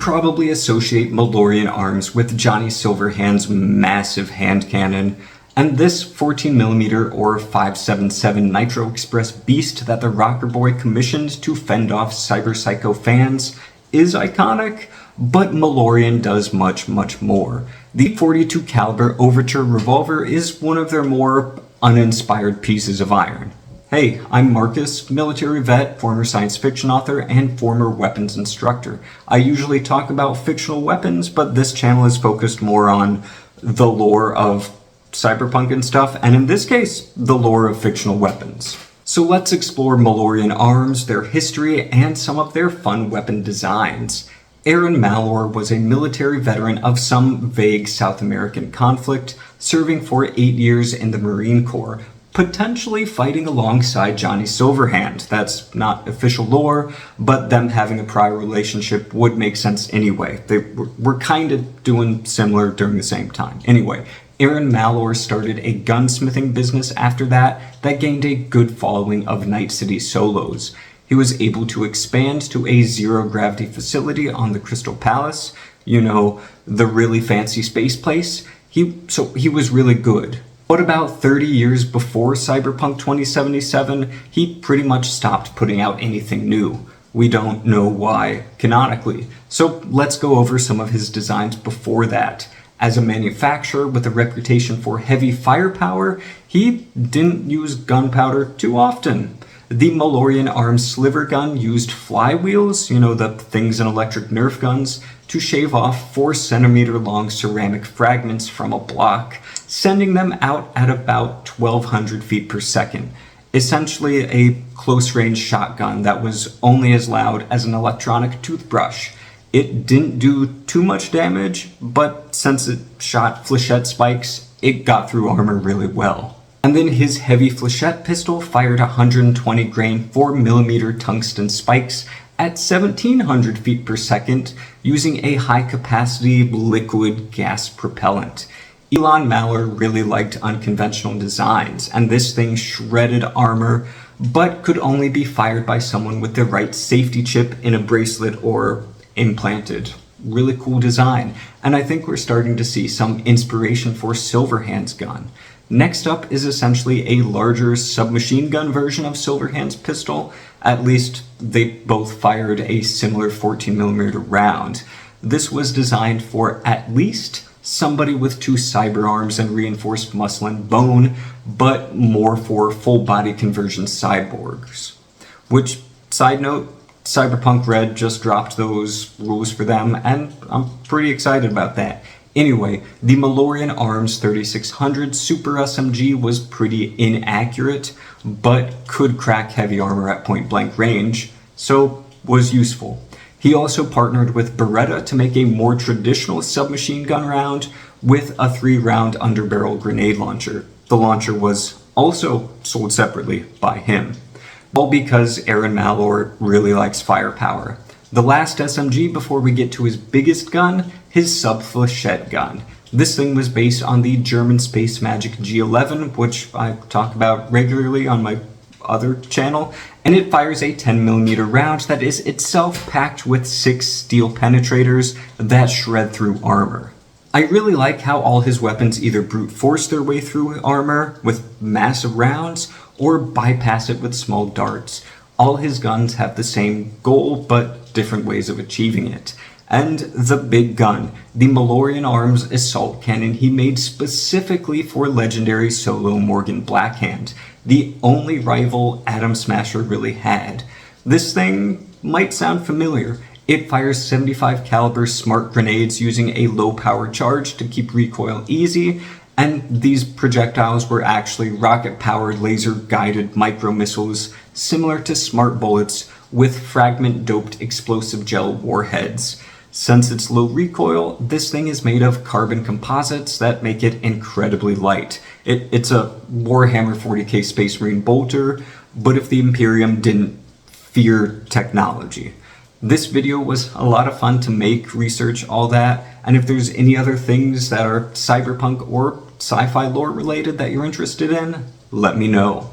probably associate Malorian Arms with Johnny Silverhand's massive hand cannon, and this 14mm or 5.77 Nitro Express beast that the Rockerboy commissioned to fend off cyberpsycho fans is iconic, but Malorian does much more. The .42 caliber Overture revolver is one of their more uninspired pieces of iron. Hey, I'm Marcus, military vet, former science fiction author, and former weapons instructor. I usually talk about fictional weapons, but this channel is focused more on the lore of cyberpunk and stuff, and in this case, the lore of fictional weapons. So let's explore Malorian Arms, their history, and some of their fun weapon designs. Eran Malour was a military veteran of some vague South American conflict, serving for 8 years in the Marine Corps, potentially fighting alongside Johnny Silverhand. That's not official lore, but them having a prior relationship would make sense anyway. They were kind of doing similar during the same time. Anyway, Eran Malour started a gunsmithing business after that gained a good following of Night City solos. He was able to expand to a zero-gravity facility on the Chrystal Palace, you know, the really fancy space place. So he was really good. But about 30 years before Cyberpunk 2077, he pretty much stopped putting out anything new. We don't know why, canonically. So let's go over some of his designs before that. As a manufacturer with a reputation for heavy firepower, he didn't use gunpowder too often. The Malorian Arms sliver gun used flywheels, you know, the things in electric nerf guns, to shave off 4-centimeter long ceramic fragments from a block, sending them out at about 1,200 feet per second. Essentially a close-range shotgun that was only as loud as an electronic toothbrush. It didn't do too much damage, but since it shot flechette spikes, it got through armor really well. And then his heavy flechette pistol fired 120 grain 4mm tungsten spikes at 1,700 feet per second using a high-capacity liquid gas propellant. Eran Malour really liked unconventional designs, and this thing shredded armor, but could only be fired by someone with the right safety chip in a bracelet or implanted. Really cool design, and I think we're starting to see some inspiration for Silverhand's gun. Next up is essentially a larger submachine gun version of Silverhand's pistol. At least they both fired a similar 14mm round. This was designed for at least somebody with 2 cyberarms and reinforced muscle and bone, but more for full body conversion cyborgs. Which, side note, Cyberpunk Red just dropped those rules for them, and I'm pretty excited about that. Anyway, the Malorian Arms 3600 Super SMG was pretty inaccurate, but could crack heavy armor at point-blank range, so was useful. He also partnered with Beretta to make a more traditional submachine gun round with a 3-round underbarrel grenade launcher. The launcher was also sold separately by him. All because Eran Malour really likes firepower. The last SMG before we get to his biggest gun, his sub-flechette gun. This thing was based on the German Space Magic G11, which I talk about regularly on my other channel, and it fires a 10mm round that is itself packed with 6 steel penetrators that shred through armor. I really like how all his weapons either brute force their way through armor with massive rounds, or bypass it with small darts. All his guns have the same goal, but different ways of achieving it. And the big gun, the Malorian Arms assault cannon he made specifically for legendary solo Morgan Blackhand, the only rival Atom Smasher really had. This thing might sound familiar. It fires 75 caliber smart grenades using a low power charge to keep recoil easy, and these projectiles were actually rocket-powered laser-guided micro-missiles similar to smart bullets with fragment-doped explosive gel warheads. Since its low recoil, this thing is made of carbon composites that make it incredibly light. It's a Warhammer 40k Space Marine bolter, but if the Imperium didn't fear technology. This video was a lot of fun to make, research, all that, and if there's any other things that are cyberpunk or sci-fi lore related that you're interested in, let me know.